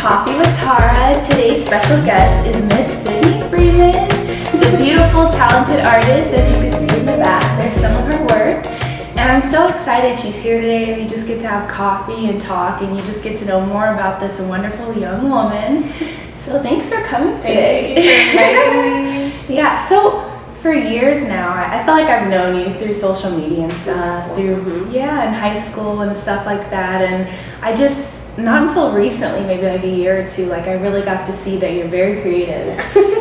Coffee with Tara. Today's special guest is Miss Sydnee Freeman, the beautiful, talented artist. As you can see in the back, there's some of her work. And I'm so excited she's here today, and we just get to have coffee and talk, and you just get to know more about this wonderful young woman. So thanks for coming today. Thank you for inviting me. Yeah, so for years now, I feel like I've known you through social media and stuff, in high school and stuff like that, and I just, not until recently, maybe like a year or two, like I really got to see that you're very creative.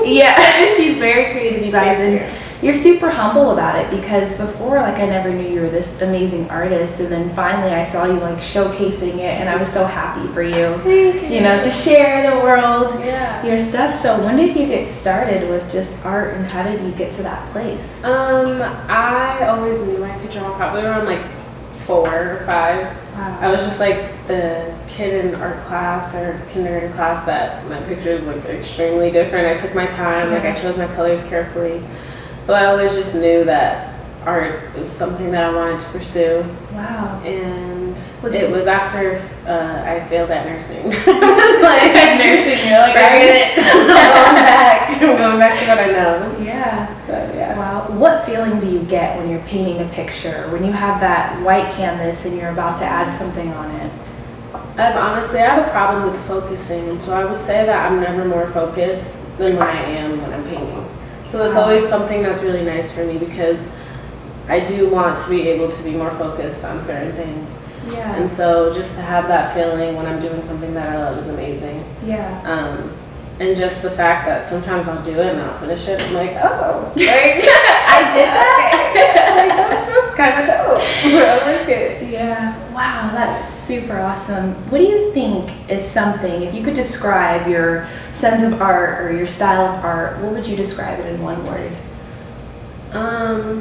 Yeah, she's very creative, you guys, and you're super humble about it, because before, like, I never knew you were this amazing artist, and then finally I saw you like showcasing it, and I was so happy for you. Thank you. You know, to share the world your stuff. So when did you get started with just art, and how did you get to that place? I always knew I could draw, probably around like 4 or 5. Wow. I was just like the kid in art class or kindergarten class that my pictures look extremely different. I took my time, like I chose my colors carefully. So I always just knew that art was something that I wanted to pursue. Wow. And it was after I failed at nursing. I was like, nursing, you're like, I'm going back to what I know. Yeah. So yeah. Wow. What feeling do you get when you're painting a picture, when you have that white canvas and you're about to add something on it? I have a problem with focusing, and so I would say that I'm never more focused than when I am when I'm painting. So that's always something that's really nice for me, because I do want to be able to be more focused on certain things. Yeah. And so just to have that feeling when I'm doing something that I love is amazing. Yeah. And just the fact that sometimes I'll do it and then I'll finish it, I'm like, oh, like, I did that. Like, that's kind of dope. I like it. Yeah. Wow, that's super awesome. What do you think is something, if you could describe your sense of art or your style of art, what would you describe it in one word?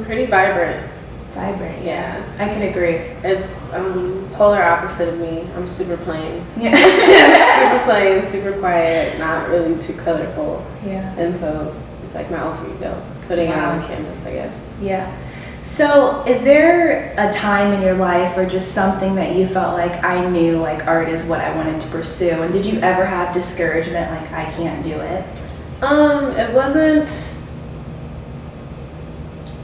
Pretty vibrant. Vibrant. Yeah. I can agree. It's polar opposite of me. I'm super plain. Yeah. Super plain, super quiet, not really too colorful. Yeah. And so it's like my alter ego, putting it on canvas, I guess. Yeah. So is there a time in your life or just something that you felt like, I knew like art is what I wanted to pursue, and did you ever have discouragement, like I can't do it? It wasn't,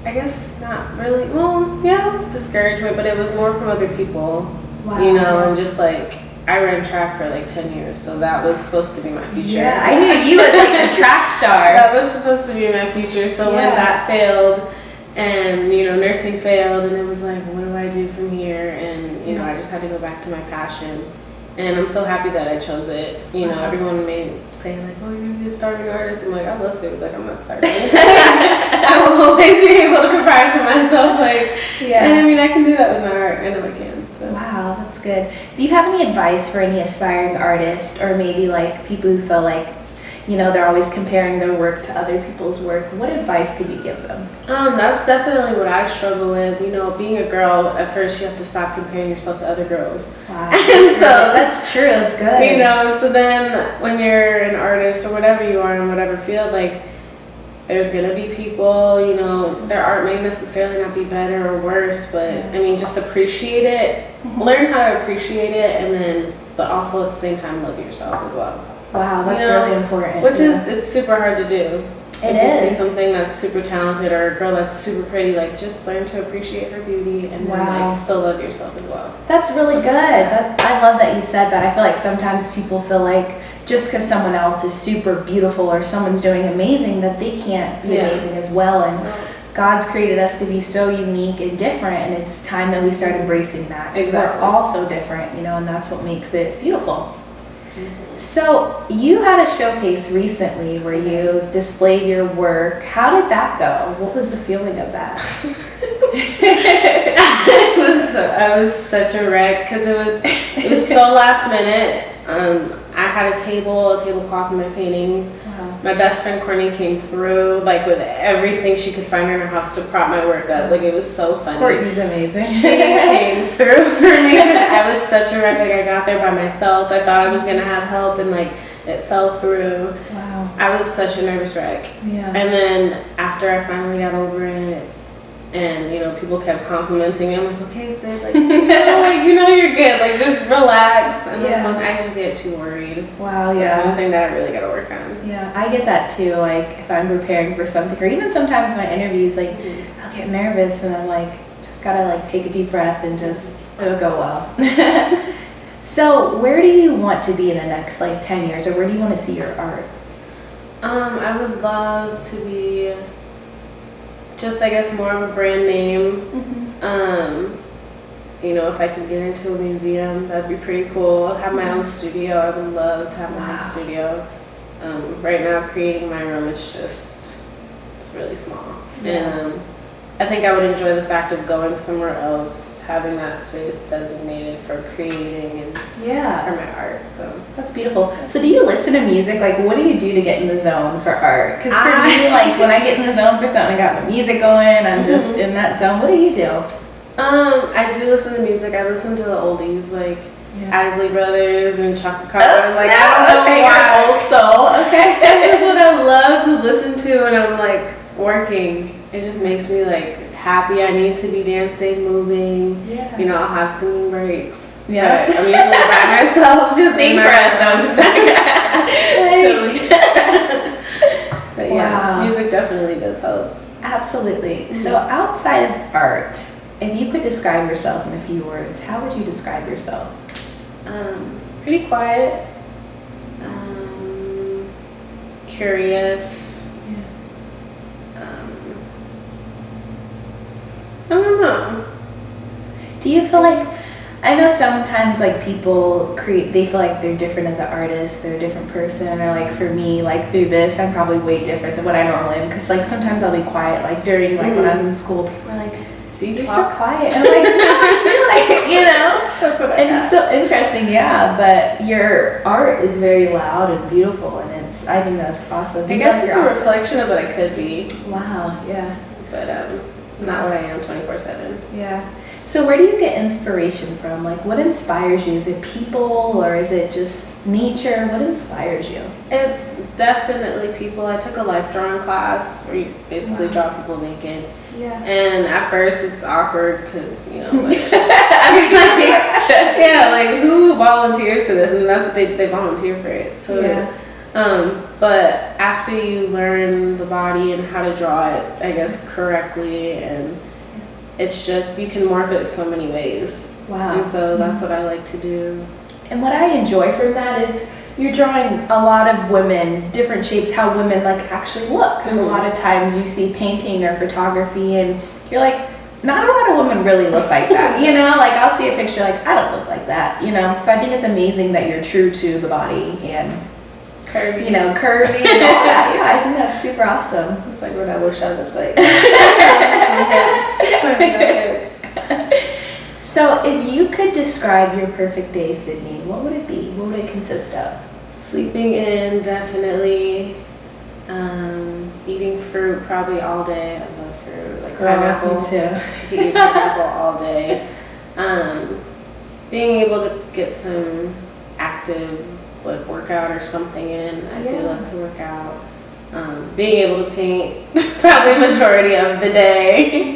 I guess not really, well, yeah, it was discouragement, but it was more from other people, you know, and just like, I ran track for like 10 years, so that was supposed to be my future. Yeah, I knew you as like a track star. That was supposed to be my future, so when that failed, and, you know, nursing failed, and it was like, what do I do from here? And, you know, I just had to go back to my passion. And I'm so happy that I chose it. You know, everyone may say like, oh, you're going to be a starving artist. I'm like, I love food. Like, I'm not starving. I will always be able to provide for myself. Like, and I mean, I can do that with my art. I know I can. So. Wow, that's good. Do you have any advice for any aspiring artists, or maybe like people who feel like, you know, they're always comparing their work to other people's work? What advice could you give them? That's definitely what I struggle with. You know, being a girl, at first you have to stop comparing yourself to other girls. Wow. And so that's true. It's good. You know, and so then when you're an artist or whatever you are in whatever field, like, there's gonna be people, you know, their art may necessarily not be better or worse, but I mean, just appreciate it. Learn how to appreciate it, and then, but also at the same time, love yourself as well. Wow, that's really important. Which is, it's super hard to do. It if you see something that's super talented or a girl that's super pretty, like, just learn to appreciate her beauty, and then like still love yourself as well. That's really good. I love that you said that. I feel like sometimes people feel like just because someone else is super beautiful or someone's doing amazing, that they can't be amazing as well. And God's created us to be so unique and different, and it's time that we start embracing that. Because we're all so different, you know, and that's what makes it beautiful. So you had a showcase recently where you displayed your work. How did that go? What was the feeling of that? I was such a wreck, because it was so last minute. I had a tablecloth in my paintings. My best friend Courtney came through like with everything she could find in her house to prop my work up. Like, it was so funny. Courtney's amazing. She came through for me, because I was such a wreck. Like, I got there by myself. I thought I was gonna have help, and like it fell through. Wow. I was such a nervous wreck. Yeah. And then after I finally got over it, And, you know, people kept complimenting me. I'm like, okay, Sid, like, you know you're good. Like, just relax. And that's one thing, I just get too worried. Wow, yeah. That's one thing that I really got to work on. Yeah, I get that too. Like, if I'm preparing for something, or even sometimes my interviews, like, I'll get nervous and I'm like, just gotta like take a deep breath and just, it'll go well. So, where do you want to be in the next like 10 years, or where do you want to see your art? I would love to be just, I guess, more of a brand name. You know, if I could get into a museum, that'd be pretty cool. Have my own studio. I would love to have my own studio. Right now, creating my room is just, it's really small. And I think I would enjoy the fact of going somewhere else, having that space designated for creating and for my art. So that's beautiful. So do you listen to music? Like, what do you do to get in the zone for art? Because for me, like when I get in the zone for something, I got my music going, I'm just in that zone. What do you do? I do listen to music. I listen to the oldies, like Isley Brothers and Chaka Khan. Like, I don't know why. Old soul. Okay. That's just what I love to listen to when I'm like working. It just makes me like happy. I need to be dancing, moving. You know, I'll have singing breaks. But I'm usually by myself. Just sing for us. No, I'm just But yeah, music definitely does help. Absolutely. So outside of art, if you could describe yourself in a few words, how would you describe yourself? Pretty quiet. Curious. I don't know. Do you feel like, I know sometimes like people they feel like they're different as an artist, they're a different person, or like for me, like through this, I'm probably way different than what I normally am, because like sometimes I'll be quiet, like during like when I was in school, people are like, you're so quiet. And I'm like, no, I do, like, you know? That's what I And it's so interesting, but your art is very loud and beautiful, and I think that's awesome. I guess it's a reflection of what I could be. Wow, yeah. But not what I am 24/7. Yeah. So where do you get inspiration from? Like, what inspires you? Is it people, or is it just nature? What inspires you? It's definitely people. I took a life drawing class where you basically draw people naked. Yeah. And at first it's awkward because, you know, like, like who volunteers for this? And that's what they volunteer for it. So but after you learn the body and how to draw it, I guess, correctly, and it's just, you can morph it so many ways. Wow. And so that's what I like to do. And what I enjoy from that is you're drawing a lot of women, different shapes, how women like actually look. Because a lot of times you see painting or photography and you're like, not a lot of women really look like that, you know? Like I'll see a picture like, I don't look like that, you know? So I think it's amazing that you're true to the body and curvy, you know, curvy and all that. Yeah, I think that's super awesome. It's like what I wish I looked like. Hips. So if you could describe your perfect day, Sydnee, what would it be? What would it consist of? Sleeping in, definitely. Eating fruit probably all day. I love fruit. Like pineapple. Me too. Eating pineapple all day. Being able to get some active like workout or something in. I do love to work out. Being able to paint probably majority of the day.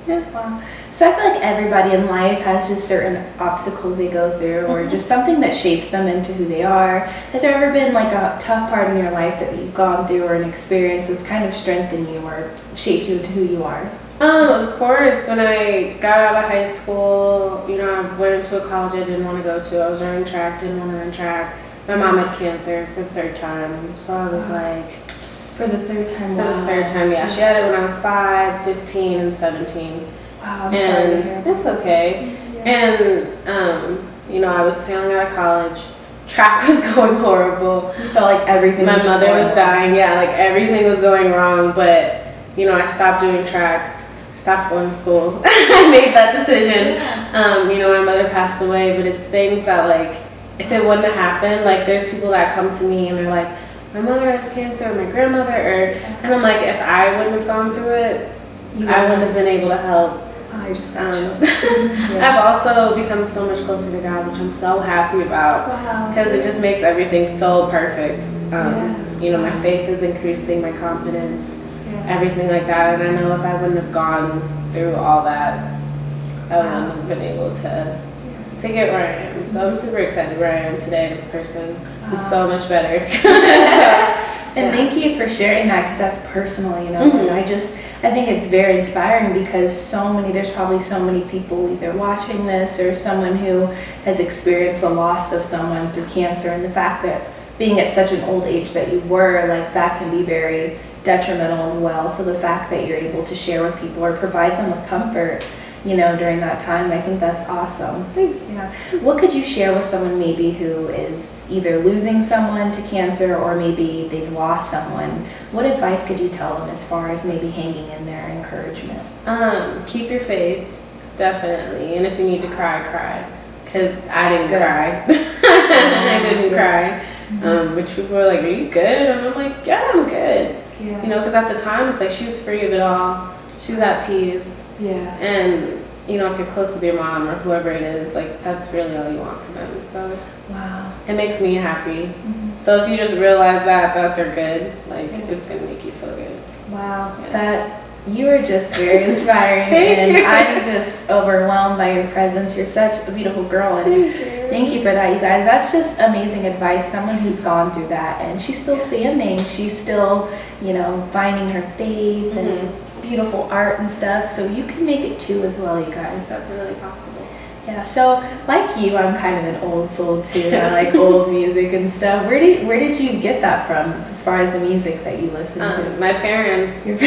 Wow. So I feel like everybody in life has just certain obstacles they go through, or just something that shapes them into who they are. Has there ever been like a tough part in your life that you've gone through, or an experience that's kind of strengthened you or shaped you into who you are? Of course. When I got out of high school, you know, I went into a college I didn't want to go to. I was running track, didn't want to run track. My mom had cancer for the third time, so I was like... For the third time? For the third time, yeah. She had it when I was 5, 15, and 17. Wow, I'm sorry to hear that. It's okay. And, you know, I was failing out of college. Track was going horrible. You felt like everything My was mother was dying. Yeah, like everything was going wrong. But, you know, I stopped doing track. Stopped going to school. I made that decision. You know, my mother passed away. But it's things that, like, if it wouldn't have happened, like, there's people that come to me and they're like, my mother has cancer, or my grandmother, and I'm like, if I wouldn't have gone through it, I wouldn't have been able to help. I just got I've also become so much closer to God, which I'm so happy about, because it just makes everything so perfect. You know, my faith is increasing, my confidence, everything like that. And I know if I wouldn't have gone through all that, I wouldn't have been able to get where I am. So I'm super excited where I am today as a person. I'm so much better. And thank you for sharing that, because that's personal, you know. And I think it's very inspiring, because there's probably so many people either watching this or someone who has experienced the loss of someone through cancer, and the fact that being at such an old age that you were, like, that can be very detrimental as well. So the fact that you're able to share with people or provide them with comfort, you know, during that time, I think that's awesome. Thank you. Yeah. What could you share with someone maybe who is either losing someone to cancer, or maybe they've lost someone? What advice could you tell them as far as maybe hanging in there, encouragement? Keep your faith, definitely. And if you need to cry, cry. Because I didn't cry. I didn't cry. Which people were like, are you good? And I'm like, yeah, I'm good. Yeah. You know, because at the time, it's like she was free of it all. She was at peace. Yeah. And, you know, if you're close with your mom or whoever it is, like, that's really all you want from them. So Wow. it makes me happy. So if you just realize that they're good, like, it's going to make you feel good. Wow. Yeah. You are just very inspiring. Thank you. I'm just overwhelmed by your presence. You're such a beautiful girl. And thank you for that, you guys. That's just amazing advice. Someone who's gone through that, and she's still standing. She's still, you know, finding her faith and beautiful art and stuff. So you can make it too as well, you guys. It's definitely possible. Yeah, so like you, I'm kind of an old soul too. I like old music and stuff. Where did you get that from, as far as the music that you listen to? My parents. That's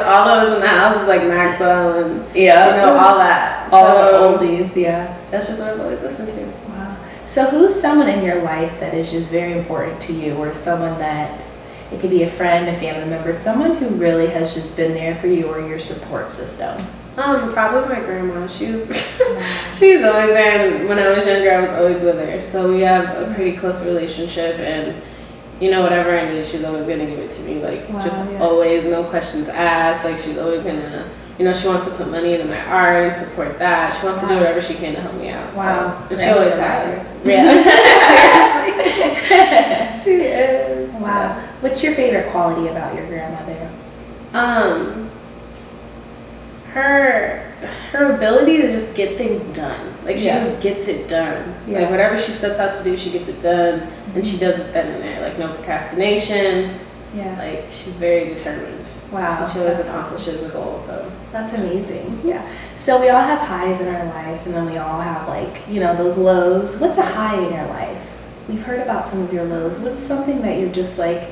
all that was in the house is like Maxwell and you know, all that. All the oldies, yeah. That's just what I've always listened to. Wow. So who's someone in your life that is just very important to you, or someone that, it could be a friend, a family member, someone who really has just been there for you, or your support system? Probably my grandma. She was always there, and when I was younger, I was always with her. So we have a pretty close relationship, and you know, whatever I need, she's always gonna give it to me. Like, always, no questions asked. Like, she's always gonna, you know, she wants to put money into my art and support that. She wants to do whatever she can to help me out. Wow. So, and she always has. Yeah. She is. Wow. Yeah. What's your favorite quality about your grandmother? Her ability to just get things done. Like, she just gets it done. Yeah. Like, whatever she sets out to do, she gets it done, and she does it then and there. Like, no procrastination. Yeah. Like, she's very determined. Wow. And she always accomplishes a goal, so. That's amazing. Yeah. So we all have highs in our life, and then we all have, like, you know, those lows. What's a high in your life? We've heard about some of your lows. What's something that you're just like,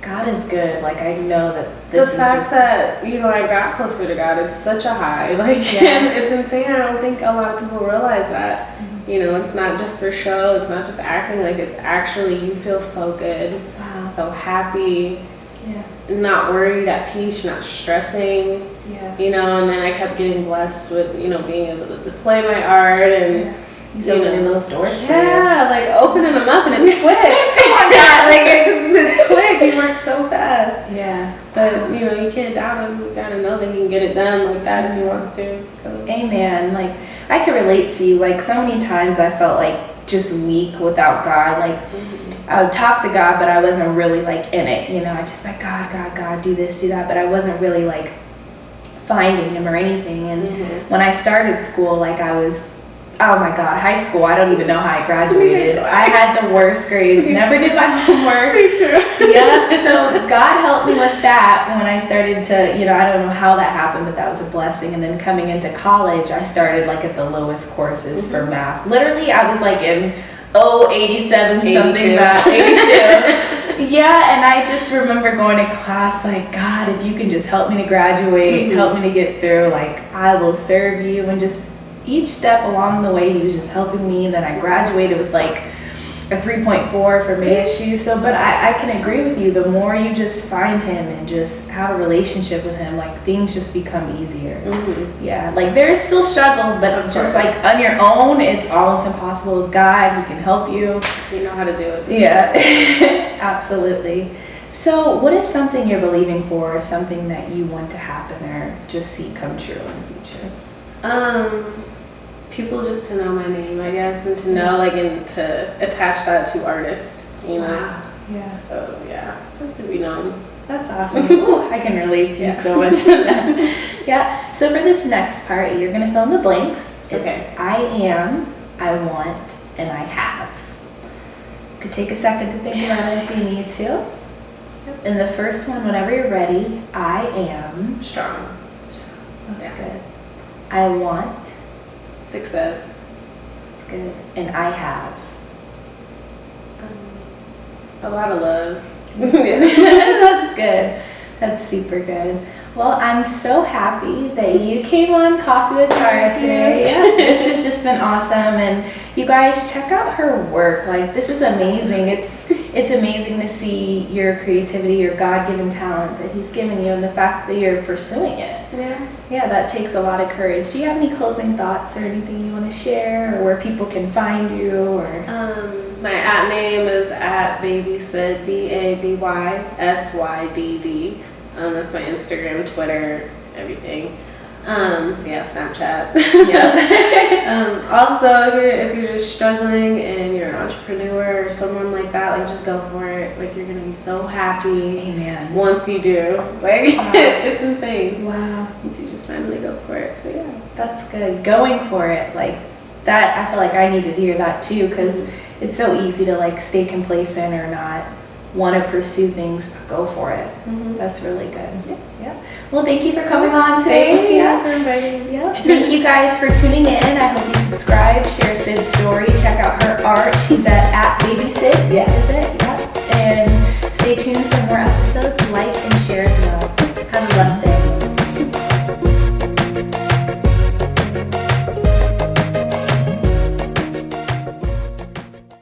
God is good. Like, I know that this is the fact that, you know, I got closer to God, it's such a high. Like, and it's insane. I don't think a lot of people realize that. You know, it's not just for show. It's not just acting. Like, it's actually, you feel so good. Wow. So happy. Yeah. Not worried, at peace. You're not stressing. Yeah. You know, and then I kept getting blessed with, you know, being able to display my art and. He's opening those doors for you. Yeah, like opening them up, and it's quick. Oh my God, like it's quick. He works so fast. Yeah. But you know, you can't doubt him. You gotta know that he can get it done like that if he wants to. So. Amen. Like, I can relate to you. Like, so many times I felt like just weak without God. Like, I would talk to God, but I wasn't really like in it. You know, I just like, God, do this, do that. But I wasn't really like finding him or anything. And when I started school, like, I was, oh my God, high school, I don't even know how I graduated. I had the worst grades, never did my homework. Me too. Yeah, so God helped me with that when I started to, you know, I don't know how that happened, but that was a blessing. And then coming into college, I started like at the lowest courses for math. Literally, I was like in 87 something math, 82. Yeah, and I just remember going to class like, God, if you can just help me to graduate, help me to get through, like, I will serve you. And just each step along the way, he was just helping me. And then I graduated with like a 3.4 for ASU. So, but I can agree with you. The more you just find him and just have a relationship with him, like, things just become easier. Yeah, like there's still struggles, but just like on your own, it's almost impossible. With God, he can help you. You know how to do it. Yeah, absolutely. So what is something you're believing for, or something that you want to happen or just see come true in the future? People just to know my name, I guess, and to know, like, and to attach that to artist, you know. Wow. Yeah. So yeah, just to be known. That's awesome. Ooh, I can relate to you so much of that. Yeah. So for this next part, you're going to fill in the blanks. It's I am, I want, and I have. You could take a second to think about it if you need to. And the first one, whenever you're ready, I am Strong. That's good. I want. Success. That's good. And I have. A lot of love. That's good. That's super good. Well, I'm so happy that you came on Coffee with Tara today. Yeah, this has just been awesome, and you guys check out her work. Like, this is amazing. It's amazing to see your creativity, your God-given talent that He's given you, and the fact that you're pursuing it. Yeah, that takes a lot of courage. Do you have any closing thoughts or anything you want to share, or where people can find you? Or my @name is @babysydd, BABYSYDD. That's my Instagram, Twitter, everything. Yeah, Snapchat. Also, if you're just struggling and you're an entrepreneur or someone like that, like, just go for it. Like, you're gonna be so happy. Amen. Once you do, like, it's insane. Wow. Once you just finally go for it. So yeah, That's good. Going for it, like that. I feel like I needed to hear that too, because it's so easy to like stay complacent or not want to pursue things, but go for it. That's really good. Yeah. Well, thank you for coming on today. Thank you for inviting me. Yeah. Thank you guys for tuning in. I hope you subscribe, share Syd's story, check out her art. She's at @babysydd. Yeah, is it?